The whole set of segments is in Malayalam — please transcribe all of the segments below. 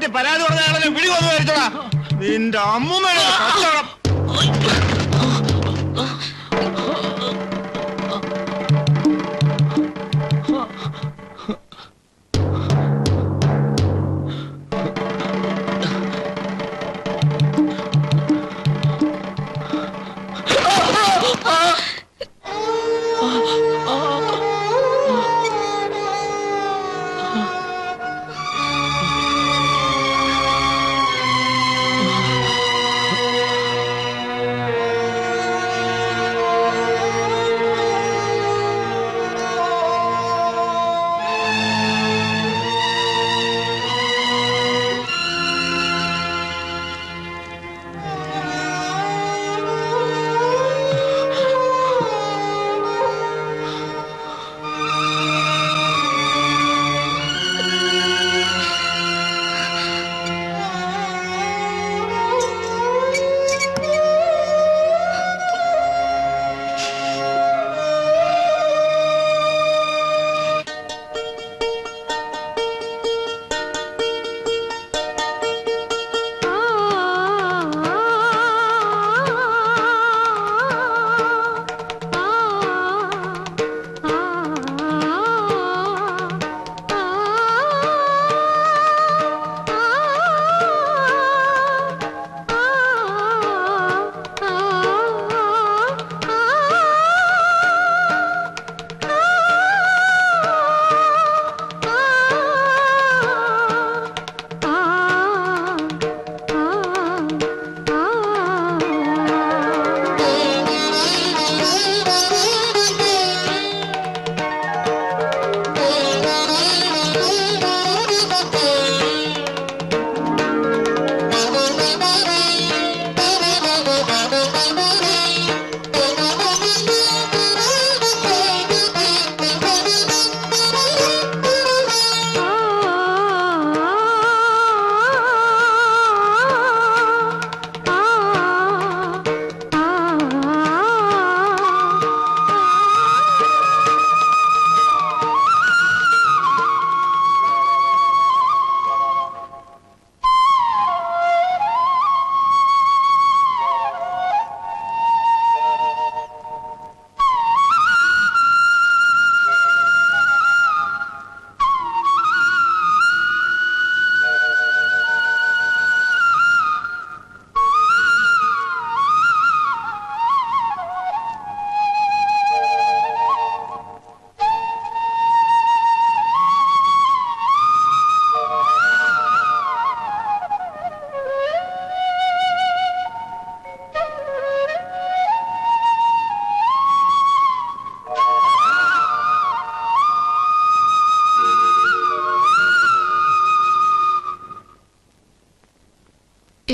പറ്റി പരാതി പറഞ്ഞ വിളി വന്നു വരച്ചോടാ. നിന്റെ അമ്മൂമ്മയുടെ കച്ചവടം.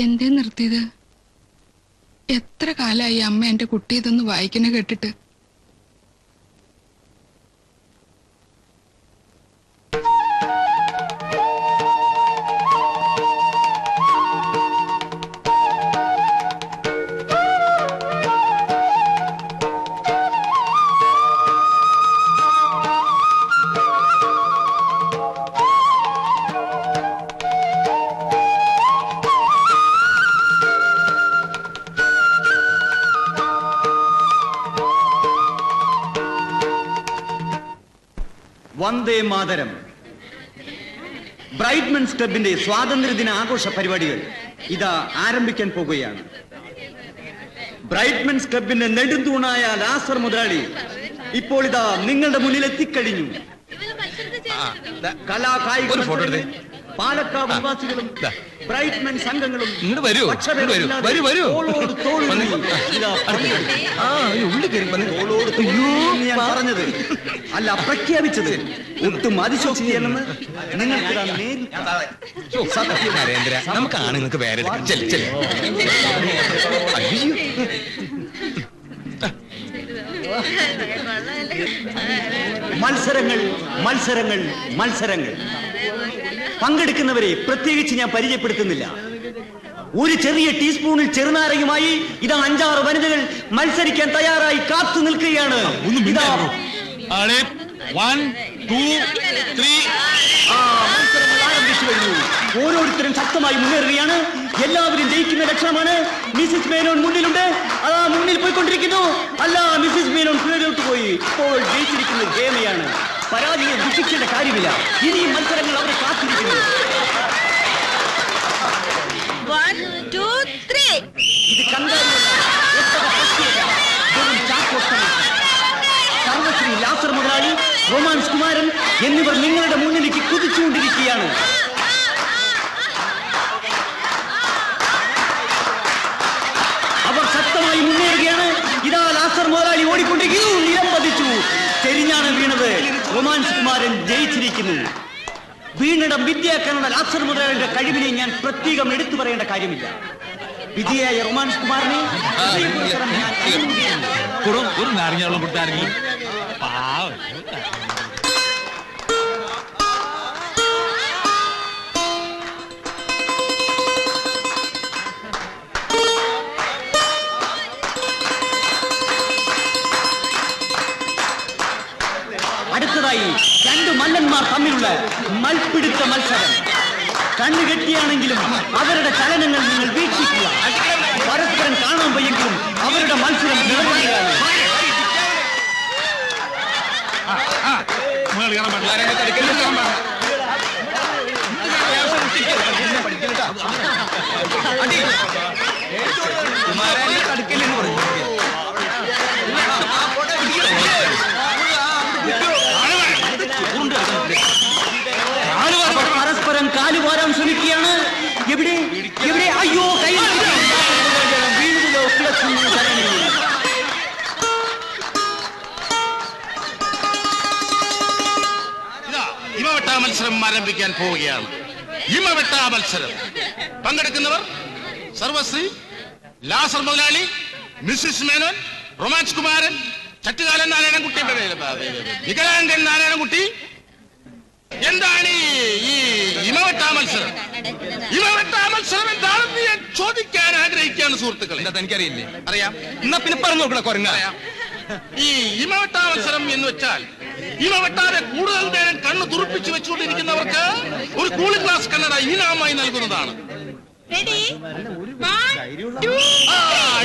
എന്തേ നിർത്തിയത്? എത്ര കാലായി അമ്മ എന്റെ കുട്ടി ഇതൊന്ന് വായിക്കുന്ന കേട്ടിട്ട്. വന്ദേ മാതരം. ബ്രൈറ്റ്മെൻസ് ക്ലബിന്റെ സ്വാതന്ത്ര്യദിന ആഘോഷ പരിപാടികൾ ഇതാ ആരംഭിക്കാൻ പോകുകയാണ്. ബ്രൈറ്റ്മെൻസ് ക്ലബിന്റെ നെടുന്തൂണായ ലാസർ മുതലാളി ഇപ്പോൾ ഇതാ നിങ്ങളുടെ മുന്നിൽ എത്തിക്കഴിഞ്ഞു. കലാകായിക പാലക്കാട് നിവാസികളും ബ്രൈറ്റ്മെൻസ് സംഘങ്ങളും പറഞ്ഞത് അല്ല പ്രഖ്യാപിച്ചത് ഒട്ടും അതിശോക്തിയല്ലെന്ന് നിങ്ങൾക്ക് നമുക്ക് ആണുങ്ങൾക്ക് വേറെ മത്സരങ്ങൾ മത്സരങ്ങൾ മത്സരങ്ങൾ. പങ്കെടുക്കുന്നവരെ പ്രത്യേകിച്ച് ഞാൻ പരിചയപ്പെടുത്തുന്നില്ല. ഒരു ചെറിയ ടീസ്പൂണിൽ ചെറുനാരയുമായി ഇതാ 5-6 വനിതകൾ മത്സരിക്കാൻ തയ്യാറായി കാത്തു നിൽക്കുകയാണ്. മത്സരങ്ങൾ ആരംഭിച്ചു. ആരംഭിച്ചു കഴിഞ്ഞു. ഓരോരുത്തരും ശക്തമായി മുന്നേറുകയാണ്. എല്ലാവരും ജയിക്കുന്ന ലക്ഷണമാണ്. മിസ്സിസ് മേനോൻ മുന്നിലുണ്ട്. അതാ മുന്നിൽ പോയിക്കൊണ്ടിരിക്കുന്നു. അല്ല, മിസ്സിസ് മേനോൻ കീഴോട്ട് പോയി. ഇപ്പോൾ ജയിച്ചിരിക്കുന്നത് ഗേമയാണ്. പരാജയം ദുഃഖിക്കേണ്ട കാര്യമില്ല. ഇനിയും മത്സരങ്ങൾ അവരെ കാത്തിരിക്കുന്നു. 1, 2, 3. ഇത് കണ്ടാലുമല്ല, സർവശ്രീ ലാസർ മുതലാളി, റൊമാൻസ് കുമാരൻ എന്നിവർ നിങ്ങളുടെ മുന്നിലേക്ക് കുതിച്ചുകൊണ്ടിരിക്കുകയാണ്. അവർ ശക്തമായി മുന്നേറുകയാണ്. ഇതാ ലാസർ മുതലാളി ഓടിക്കൊണ്ടിരിക്കുന്നു. നിലം പതിച്ചു. ചെരിഞ്ഞാണ് വീണത്. റൊമാൻസ് കുമാരൻ ജയിച്ചിരിക്കുന്നു. വീണിടം വിദ്യാക്കാനുള്ള ലാസർ മുതലാളിയുടെ കഴിവിനെ ഞാൻ പ്രത്യേകം എടുത്തു പറയേണ്ട കാര്യമില്ല. വിജയായ റൊമാൻസ് കുമാറിനെ ഒരു നാരങ്ങ കൊടുത്താരെങ്കിലും അടുത്തതായി രണ്ട് മല്ലന്മാർ തമ്മിലുള്ള മൽപ്പിടുത്ത മത്സരം. കണ്ണുകെട്ടിയാണെങ്കിലും അവരുടെ ചലനങ്ങൾ നിങ്ങൾ വീക്ഷിക്കുക. പരസ്പരം കാണാൻ വയ്യെങ്കിലും അവരുടെ മത്സരം നിറയുകയാണ്. പരസ്പരം കാലുവാരാൻ ശ്രമിക്കുകയാണ്. എവിടെ എവിടെ? അയ്യോ, കൈ വീഴുന്നതോ കിടക്കുന്നു. ഇമവെട്ടാ മത്സരം ആരംഭിക്കാൻ പോവുകയാണ്. ഇമവെട്ടാ മത്സരം പങ്കെടുക്കുന്നവർ സർവശ്രീ ലാസർ മുതലാളി, മിസ്സിസ് മേനോൻ, റൊമാൻസ് കുമാരൻ, ചട്ടുകാലൻ നാരായണൻകുട്ടി, വികലാംഗൻ നാരായണൻകുട്ടി. എന്താണ് ഈ ഇമവെട്ടാ മത്സരം? ഇമവെട്ടാ മത്സരം എന്താണെന്ന് ഞാൻ ചോദിക്കാൻ ആഗ്രഹിക്കുകയാണ് സുഹൃത്തുക്കൾ. എന്താ എനിക്കറിയില്ലേ? അറിയാം. എന്നാ പിന്നെ പറഞ്ഞു നോക്കണം. കുറഞ്ഞ അറിയാം. ഈ ഇമവെട്ടാ മത്സരം എന്ന് വെച്ചാൽ ഇമവെട്ടാതെ കൂടുതൽ നേരം കണ്ണ് തുറപ്പിച്ചു വെച്ചുകൊണ്ടിരിക്കുന്നവർക്ക് ഒരു കൂളിംഗ് ഗ്ലാസ് കണ്ണട ഇനാമായി നൽകുന്നതാണ്.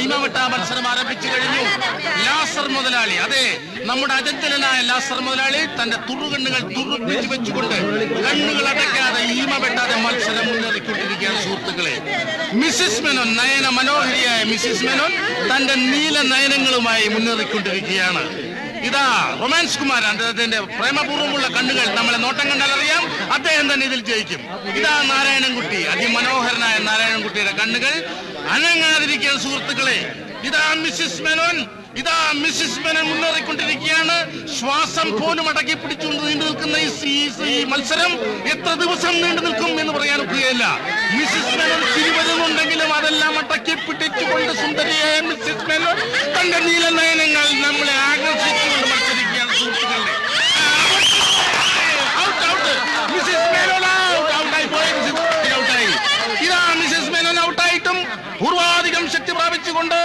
ഇമവെട്ടാ മത്സരം ആരംഭിച്ചു കഴിഞ്ഞു. ലാസർ മുതലാളി, അതെ, നമ്മുടെ അജന്തലനായ ലാസർ മുതലാളി തന്റെ തുറുകണ്ണുകൾ തുറപ്പിച്ചു വെച്ചുകൊണ്ട് കണ്ണുകൾ അടയ്ക്കാതെ ഇമവെട്ടാതെ മത്സരം മുന്നേറിക്കൊണ്ടിരിക്കുകയാണ് സുഹൃത്തുക്കളെ. മിസ്സിസ് മേനോൻ, നയന മനോഹരിയായ മിസ്സിസ് മേനോൻ തന്റെ നീല നയനങ്ങളുമായി മുന്നേറിക്കൊണ്ടിരിക്കുകയാണ്. ഇതാ റൊമാൻസ് കുമാരൻ, അദ്ദേഹത്തിന്റെ പ്രേമപൂർവ്വമുള്ള കണ്ണുകൾ നമ്മളെ നോട്ടം കണ്ടാൽ അറിയാം അദ്ദേഹം തന്നെ ഇതിൽ ജയിക്കും. ഇതാ നാരായണൻകുട്ടി, അതിമനോഹരനായ നാരായണൻകുട്ടിയുടെ കണ്ണുകൾ അനങ്ങാതിരിക്കുന്ന സുഹൃത്തുക്കളെ. ഇതാ മിസ്സിസ് മേനോൻ, ഇതാ മിസ്സിസ് മേനോൻ മുന്നേറിക്കൊണ്ടിരിക്കുകയാണ്. ശ്വാസം പോലും അടക്കി പിടിച്ചുകൊണ്ട് നീണ്ടു നിൽക്കുന്ന ഈ മത്സരം എത്ര ദിവസം നീണ്ടു നിൽക്കും എന്ന് പറയാൻ ഒക്കുകയില്ല. മിസ്സിസ് മേനോൻ തിരുവരുന്നുണ്ടെങ്കിലും അതെല്ലാം അടക്കി പിടിച്ചുകൊണ്ട് സുന്ദരിയായ മിസ്സിസ് മേനോൻ തന്റെ നീല നയനങ്ങൾ നമ്മളെ ആകർഷിച്ചുകൊണ്ട് മത്സരിക്കുകയാണ് സുഹൃത്തുക്കളെ. മിസ്സിസ് മേനോൻ ഔട്ടായി പോയി. ഇതാ മിസ്സിസ് മേനോൻ ഔട്ടായിട്ടും പൂർവാധികം ശക്തി പ്രാപിച്ചുകൊണ്ട്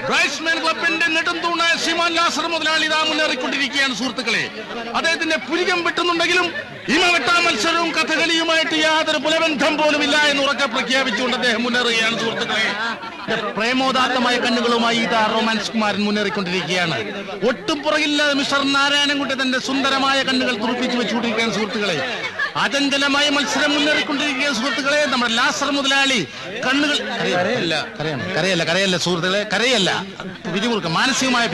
ബ്രൈസ്മാൻ ക്ലബിന്റെ നെടുന്തൂണായ ശ്രീമാൻ ലാസർ മുതലാളി ഇതാ മുന്നേറിക്കൊണ്ടിരിക്കുകയാണ് സുഹൃത്തുക്കളെ. അദ്ദേഹത്തിന്റെ പുരികം വെട്ടുന്നുണ്ടെങ്കിലും ഇമവെട്ടാ മത്സരവും കഥകളിയുമായിട്ട് യാതൊരു പുലബന്ധം പോലും ഇല്ല എന്ന് ഉറക്കെ പ്രഖ്യാപിച്ചുകൊണ്ട് അദ്ദേഹം മുന്നേറുകയാണ് സുഹൃത്തുക്കളെ. പ്രേമോദാത്തമായ കണ്ണുകളുമായി ഇതാ റൊമാൻസ് കുമാരൻ മുന്നേറിക്കൊണ്ടിരിക്കുകയാണ്. ഒട്ടും പുറകില്ലാതെ മിസ്റ്റർ നാരായണൻകുട്ടി തന്റെ സുന്ദരമായ കണ്ണുകൾ തുറപ്പിച്ചു വെച്ചുകൊണ്ടിരിക്കുകയാണ് സുഹൃത്തുക്കളെ. അചഞ്ചലമായ മത്സരം മുന്നേറിക്കൊണ്ടിരിക്കുകയാണ് സുഹൃത്തുക്കളെ. നമ്മുടെ ലാസർ മുതലാളി കണ്ണുകൾ കരയല്ല സുഹൃത്തുക്കളെ, കരയല്ല, പിരിമുറുക്കം, മാനസികമായ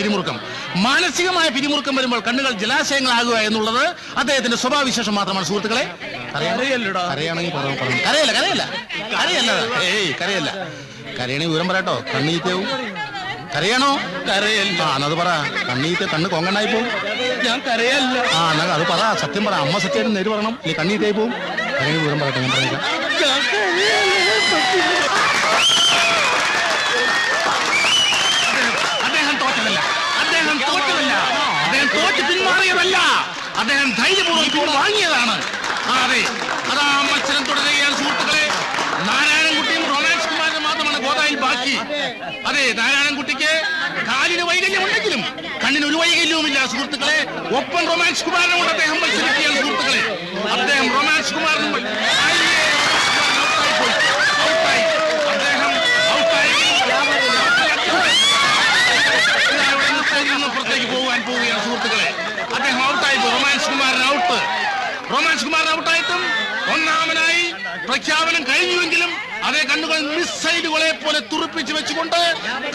പിരിമുറുക്കം വരുമ്പോൾ കണ്ണുകൾ ജലാശയങ്ങളാകുക എന്നുള്ളത് അദ്ദേഹത്തിന്റെ സ്വഭാവവിശേഷം മാത്രമാണ് സുഹൃത്തുക്കളെ. കരയണേ വിവരം പറയട്ടോ, കണ്ണീറ്റവും കരയണോ? കരയല്ല. അത് പറ, കണ്ണീറ്റ് കണ്ണ് കൊങ്ങണ്ണായി പോവും. ഞാൻ കരയല്ല. എന്നാ അത് പറ, സത്യം പറ. അമ്മ സത്യം നേര് പറയണം, ഇല്ല കണ്ണീറ്റായി പോവും. കരയണ വിവരം പറയട്ടെ, ഞാൻ പറഞ്ഞേക്കാം. അദ്ദേഹം തോറ്റതല്ല, അദ്ദേഹം തോറ്റ് പിന്മാറിയതല്ല, അദ്ദേഹം ധൈര്യപൂർവ്വം വാങ്ങിയതാണ്. അതെ, അതാ മത്സരം തുടരുകയാണ് സുഹൃത്തുക്കളെ. നാരായണൻകുട്ടിയും റൊമാൻസ് കുമാരനും മാത്രമാണ് ഗോദായിൽ ബാക്കി. അതെ, നാരായണൻകുട്ടിക്ക് കാലിന് വൈകല്യമുണ്ടെങ്കിലും കണ്ണിന് ഒരു വൈകല്യവുമില്ല സുഹൃത്തുക്കളെ. ഒപ്പം റൊമാൻസ് കുമാരനോട് അദ്ദേഹം മത്സരിക്കുകയാണ് സുഹൃത്തുക്കളെ. അദ്ദേഹം റൊമാൻസ് കുമാരനും റൗണ്ടിലേക്ക് പോകാൻ പോവുകയാണ് സുഹൃത്തുക്കളെ. അദ്ദേഹം ഔട്ടായി. റൊമാൻസ് കുമാരൻ ഔട്ടായിട്ടും ഒന്നാമനായി പ്രഖ്യാപനം കഴിഞ്ഞുവെങ്കിലും അതേ കണ്ണുകൾ മിസൈലുകളെ പോലെ തുറപ്പിച്ചു വെച്ചുകൊണ്ട്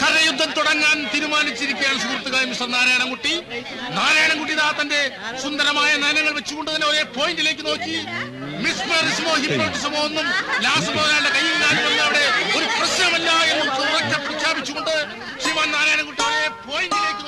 കരയുദ്ധം തുടങ്ങാൻ തീരുമാനിച്ചിരിക്കുകയാണ് സുഹൃത്തുക്കളെ. മിസ്റ്റർ നാരായണൻകുട്ടി തന്റെ സുന്ദരമായ നയനങ്ങൾ വെച്ചുകൊണ്ട് തന്നെ ഒരേ പോയിന്റിലേക്ക് നോക്കി. മിസ്മറിസമോ ഹിപ്നോട്ടിസമോ ഒന്നും ലാസ്റ്റ് മുതലാളിയുടെ കയ്യിൽ നിന്നും അവിടെ ഒരു പ്രശ്നമല്ല എന്ന് ഉറക്കെ പ്രഖ്യാപിച്ചുകൊണ്ട് ശ്രീമാൻ നാരായണൻകുട്ടി ഒരേ പോയിന്റിലേക്ക്